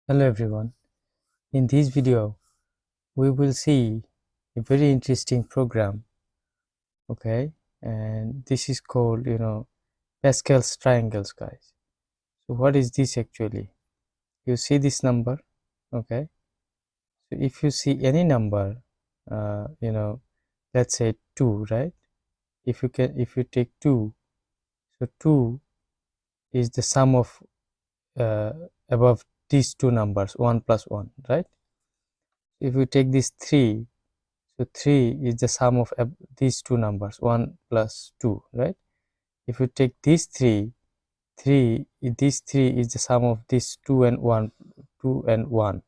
Hello everyone. In this video, we will see a very interesting program, okay? And this is called, Pascal's triangles, guys. So what is this actually? You see this number, okay? So if you see any number, uh, you know, let's say 2, right? If you take 2, so 2 is the sum of uh, above these two numbers, 1 plus 1, right? If you take this 3, so 3 is the sum of these two numbers, 1 plus 2, right? If you take these 3, this 3 is the sum of these 2 and 1, 2 and 1.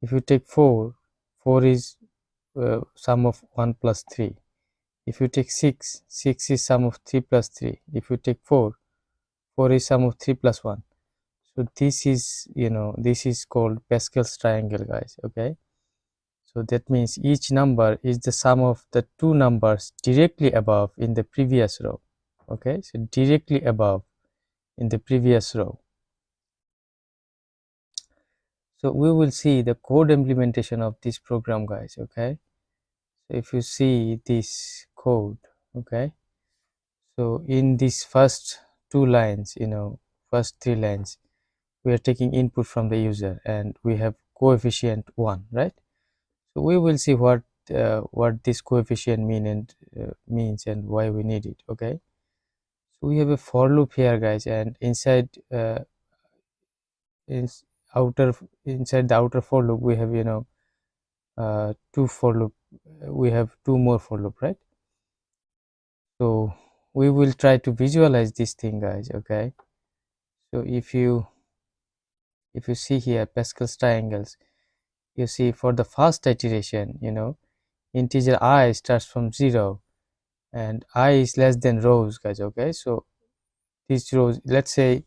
If you take 4, 4 is sum of 1 plus 3. If you take 6, 6 is sum of 3 plus 3. If you take 4, 4 is sum of 3 plus 1. So this is, this is called Pascal's triangle, guys, okay? So that means each number is the sum of the two numbers directly above in the previous row. Okay, so directly above in the previous row. So we will see the code implementation of this program, guys. Okay, so if you see this code, okay, so in these first two lines, first three lines, we are taking input from the user and we have coefficient 1, right? So we will see what this coefficient means and why we need it. Okay, so we have a for loop here, guys, and inside is outer inside the outer for loop we have two for loop. We have two more for loop, right? So we will try to visualize this thing, guys. Okay, so if you see here Pascal's triangles, you see for the first iteration, integer I starts from 0 and I is less than rows, guys. Okay, so these rows, let's say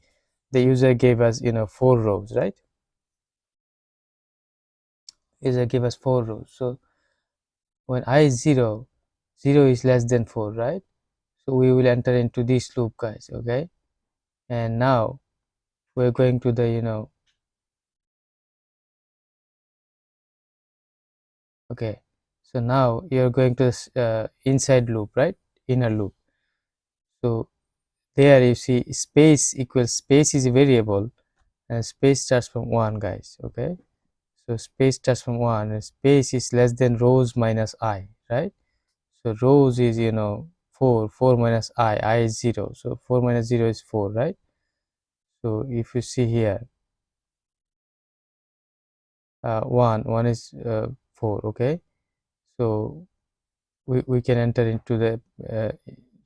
the user gave us 4 rows, right? User gave us 4 rows. So when I is 0, 0 is less than 4, right? So we will enter into this loop, guys. Okay, and now we're going to the okay, so now you're going to this inside loop, right? Inner loop. So there you see space equals, space is a variable and space starts from 1, guys. Okay, so space starts from 1 and space is less than rows minus I, right? So rows is 4, 4 minus I is 0, so 4 minus 0 is 4, right? So if you see here 1 is 4. Okay, so we can enter into the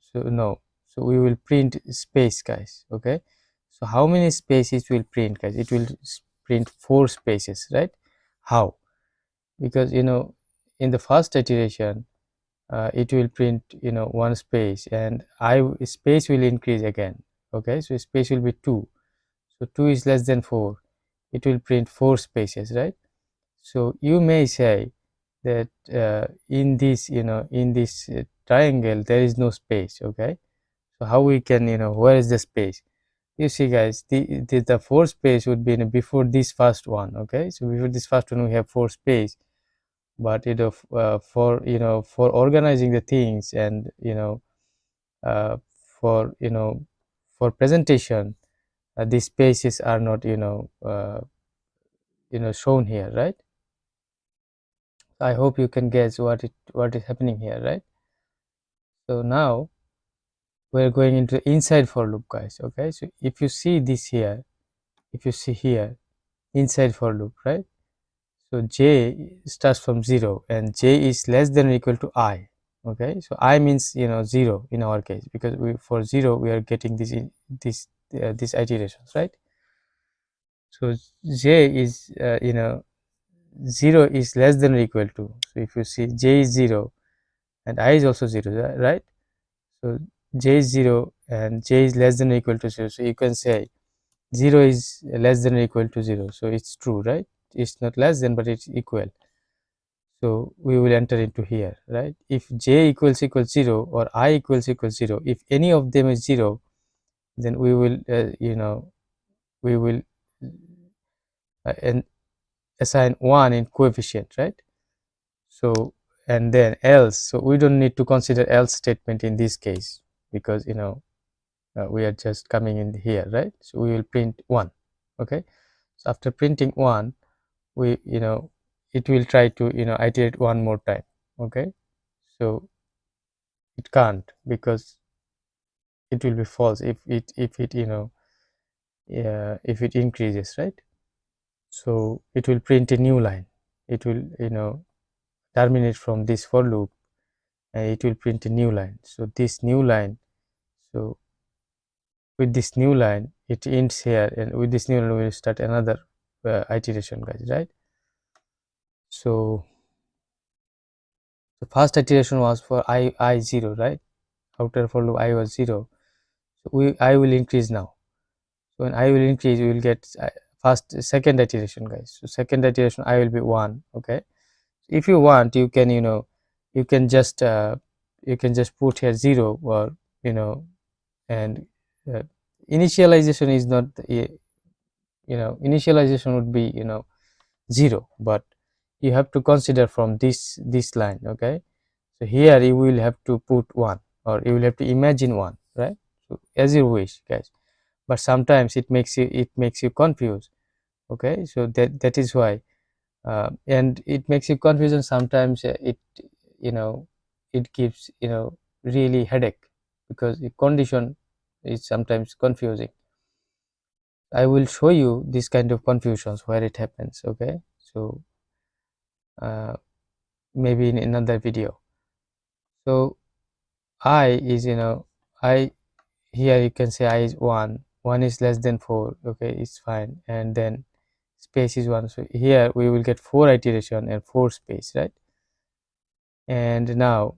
so no, so we will print space, guys. Okay, so how many spaces will print, guys? It will print 4 spaces, right? How? Because in the first iteration it will print 1 space and space will increase again. Okay, so space will be 2, so 2 is less than 4, it will print 4 spaces, right? So you may say that in this triangle there is no space. Okay, so how we can, where is the space? You see, guys, the 4 space would be before this first one. Okay, so before this first one we have 4 space, but for for organizing the things and uh, for for presentation, these spaces are not shown here, right? I hope you can guess what is happening here, right? So now we're going into inside for loop, guys. Okay, so if you see this here, if you see here inside for loop, right? So j starts from 0 and j is less than or equal to I. Okay, so I means 0 in our case, because for 0 we are getting these iterations, right? So j is 0 is less than or equal to, so if you see j is 0 and I is also 0, right? So j is 0 and j is less than or equal to 0, so you can say 0 is less than or equal to 0, so it's true, right? It's not less than but it's equal. So we will enter into here, right? If j equals 0 or I equals 0, if any of them is 0, then we will we will and assign 1 in coefficient, right? So and then else, so we don't need to consider else statement in this case, because we are just coming in here, right? So we will print 1. Okay, so after printing 1, we it will try to iterate one more time. Okay, so it can't, because it will be false if it if it increases, right? So it will print a new line. It will terminate from this for loop, and it will print a new line. So this new line, so with this new line it ends here, and with this new line we will start another iteration, guys, right? So the first iteration was for I 0, right? Outer for loop I was 0. So I will increase now. So when I will increase, we will get second iteration, guys. So second iteration I will be 1. Okay, if you want, you can you can just put here 0, or and uh, initialization is not initialization would be 0, but you have to consider from this line. Okay, so here you will have to put 1, or you will have to imagine 1, right? So as you wish, guys, but sometimes it makes you confused. Okay, so that is why, and it makes you confusion sometimes. It you know it gives really headache, because the condition is sometimes confusing. I will show you this kind of confusions where it happens. Okay, so uh, maybe in another video. So I is I, here you can say I is 1, 1 is less than 4. Okay, it's fine, and then space is 1. So here we will get 4 iteration and 4 space, right? And now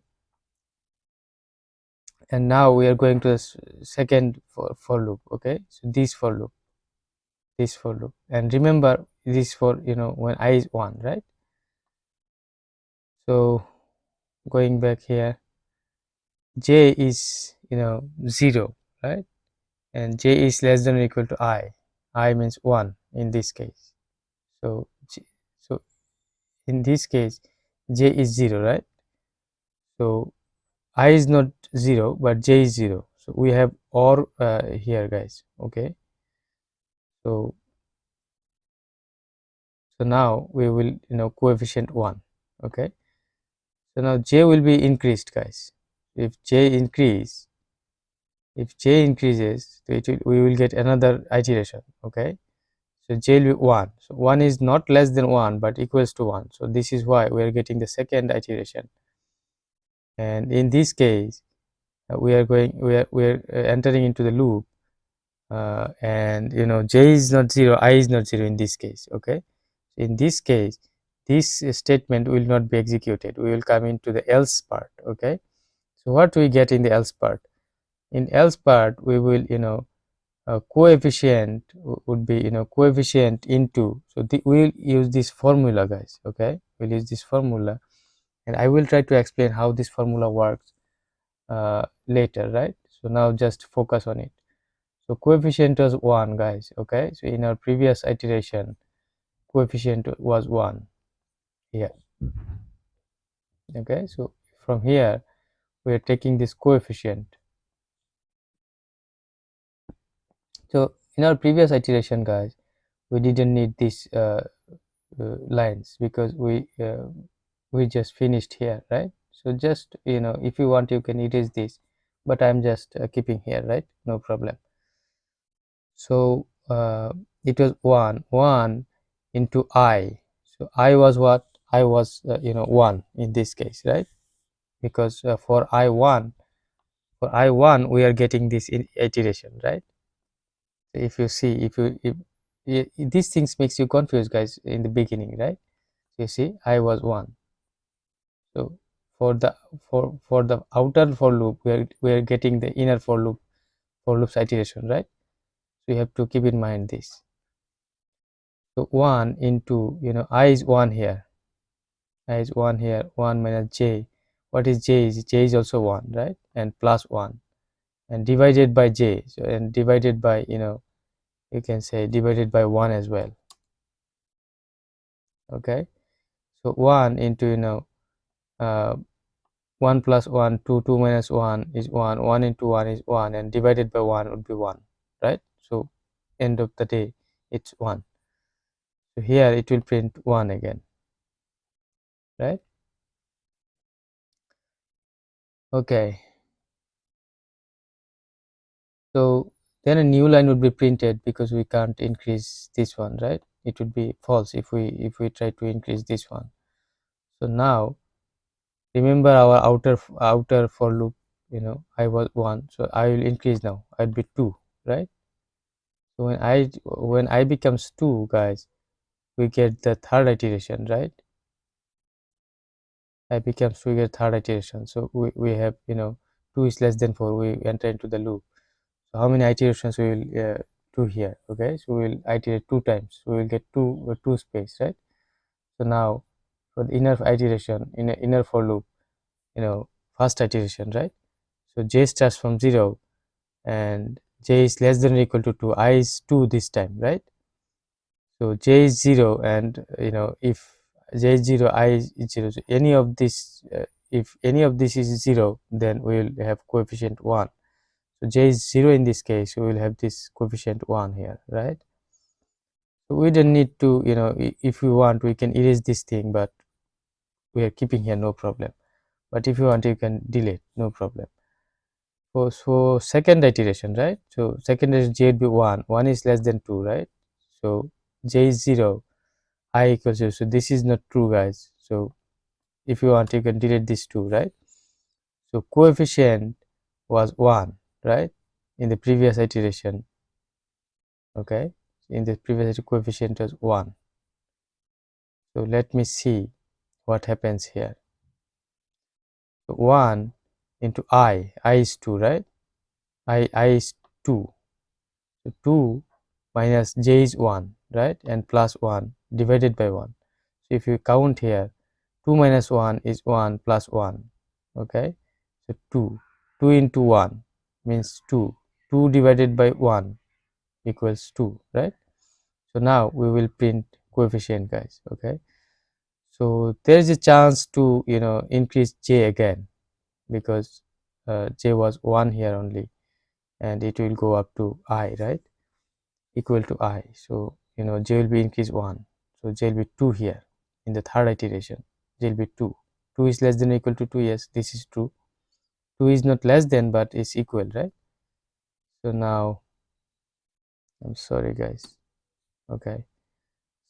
we are going to the second for loop. Okay, so this for loop, and remember this for when I is 1, right? So going back here, j is 0, right? And j is less than or equal to I means 1 in this case. So so in this case j is 0, right? So I is not 0, but j is 0. So we have or here, guys. Okay, so now we will coefficient 1. Okay, so now j will be increased, guys. If j increases, so we will get another iteration. Okay, so j will be 1. So 1 is not less than 1, but equals to 1. So this is why we are getting the second iteration. And in this case, we are entering into the loop, and j is not 0, I is not 0 in this case. Okay, in this case, this statement will not be executed. We will come into the else part. Okay, so what we get in the else part? In else part, we will coefficient would be coefficient into, so we will use this formula, guys. Okay, we'll use this formula, and I will try to explain how this formula works later, right? So now just focus on it. So coefficient was 1, guys. Okay, so in our previous iteration, coefficient was 1 here. Okay, so from here we are taking this coefficient. So in our previous iteration, guys, we didn't need these lines, because we just finished here, right? So just if you want, you can erase this, but I'm just keeping here, right? No problem. So it was 1 into I. So I was what? I was 1 in this case, right? Because for I1 we are getting this in iteration, right? So if you see, if these things makes you confused, guys, in the beginning, right? So you see I was 1. So for the outer for loop, we are getting the inner for loops iteration, right? So you have to keep in mind this. So 1 into I is 1 here, I is 1 here, 1 minus j. What is j? J is also 1, right? And plus 1, and divided by j. So and divided by you can say divided by 1 as well. Okay, so 1 into uh, 1 plus 1, 2, 2 minus 1 is 1, 1 into 1 is 1, and divided by 1 would be 1, right? So end of the day it's 1. So here it will print 1 again, right? Okay, so then a new line would be printed because we can't increase this one, right? It would be false if we try to increase this one. So now remember our outer for loop, I was 1, so I will increase now, I'll be 2, right? So when I becomes 2, guys, we get the third iteration, right? I becomes we get third iteration, so we have 2 is less than 4, we enter into the loop. So how many iterations we will do here? Okay, so we will iterate 2 times, so we will get 2 space, right? So now for the inner iteration, in inner for loop, first iteration, right? So j starts from 0 and j is less than or equal to 2, I is 2 this time, right? So j is 0, and if j is 0, I is 0, so any of this, if any of this is 0, then we will have coefficient 1. So j is 0 in this case, so we will have this coefficient 1 here, right? So we don't need to, if we want, we can erase this thing, but we are keeping here, no problem. But if you want, you can delete, no problem. So second iteration, right? So second is j would be 1, 1 is less than 2, right? So j is 0, I equals 0, so this is not true, guys. So if you want, you can delete this 2, right? So coefficient was 1, right, in the previous iteration. Okay, in the previous coefficient was 1. So let me see what happens here. So 1 into I is 2, right? I is 2. So 2 minus j is 1, right, and plus 1 divided by 1. So if you count here, 2 minus 1 is 1 plus 1. Okay, so 2 into 1 means 2, 2 divided by 1 equals 2, right? So now we will print coefficient, guys. Okay, so there is a chance to increase j again, because j was 1 here only, and it will go up to I, right, equal to I. So j will be increased 1, so j will be 2 here in the third iteration. J will be 2. 2 is less than or equal to 2, yes, this is true. 2 is not less than, but is equal, right? So now I'm sorry, guys. Okay,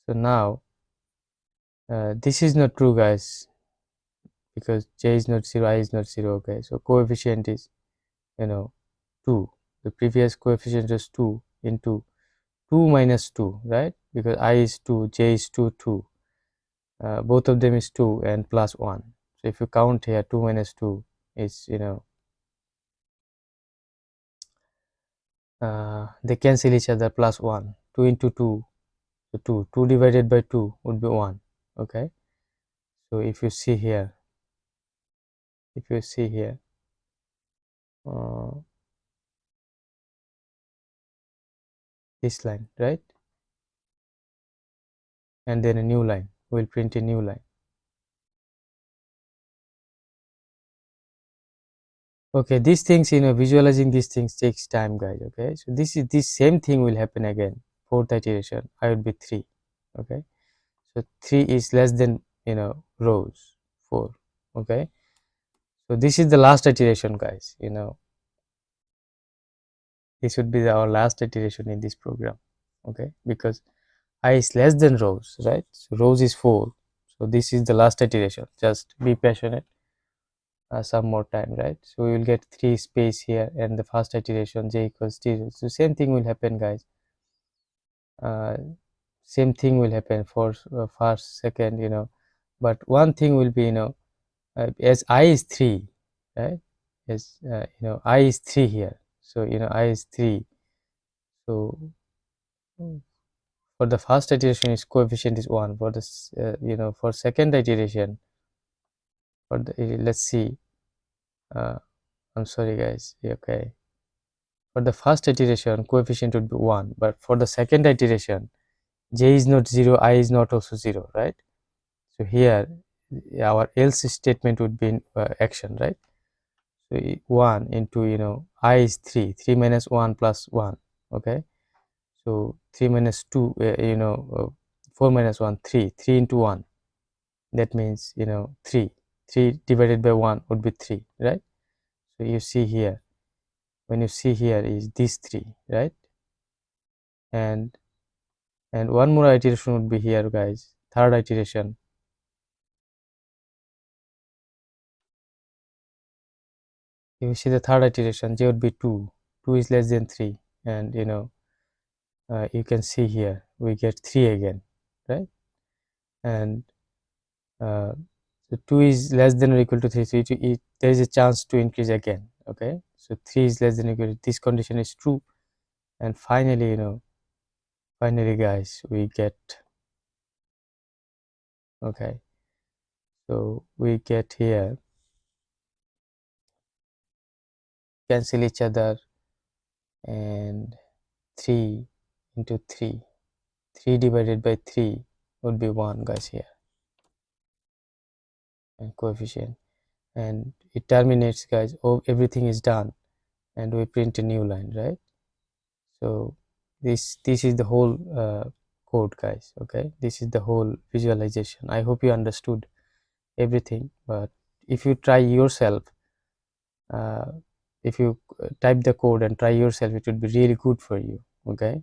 so now this is not true, guys, because j is not 0, I is not 0. Okay, so coefficient is 2. The previous coefficient is 2 into 2 minus 2, right? Because I is 2, j is 2, 2. Both of them is 2 and plus 1. So if you count here, 2 minus 2 is they cancel each other, plus 1. 2 into 2, so 2. 2 divided by 2 would be 1. Okay, so if you see here, uh, this line, right, and then a new line, we'll print a new line. Okay, these things, visualizing these things takes time, guys. Okay, so this same thing will happen again. Fourth iteration, I would be 3. Okay, so 3 is less than rows 4. Okay, so this is the last iteration, guys. This would be our last iteration in this program. Okay, because I is less than rows, right? So rows is 4, so this is the last iteration. Just be patient, some more time, right? So we will get 3 space here, and the first iteration j equals 0. So same thing will happen, guys. Same thing will happen for first, second, but one thing will be, as I is 3, right? As I is 3 here, so I is 3. So for the first iteration, its coefficient is 1. For this, for second iteration, for the let's see. I'm sorry, guys. Okay, for the first iteration, coefficient would be 1, but for the second iteration, j is not 0, I is not also 0, right? So here our else statement would be in action, right? So 1 into, I is 3, 3 minus 1 plus 1, okay? So 3 minus 2, 4 minus 1, 3, 3 into 1, that means 3, 3 divided by 1 would be 3, right? So you see here, when you see here is this 3, right? And one more iteration would be here, guys, third iteration. You see the third iteration, j would be 2, 2 is less than 3, and you can see here we get 3 again, right? And so 2 is less than or equal to 3, so there is a chance to increase again, okay? So 3 is less than or equal to, this condition is true, and finally, finally guys, we get, okay, so we get here, cancel each other, and 3 into 3, 3 divided by 3 would be 1, guys, here, and coefficient, and it terminates, guys. Oh, everything is done, and we print a new line, right? So this is the whole code, guys. Okay, this is the whole visualization. I hope you understood everything, but if you try yourself, uh, if you type the code and try yourself, it would be really good for you. Okay,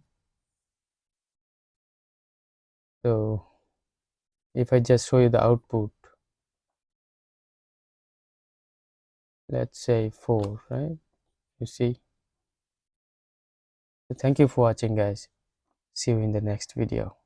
so if I just show you the output, let's say 4, right? You see. So thank you for watching, guys. See you in the next video.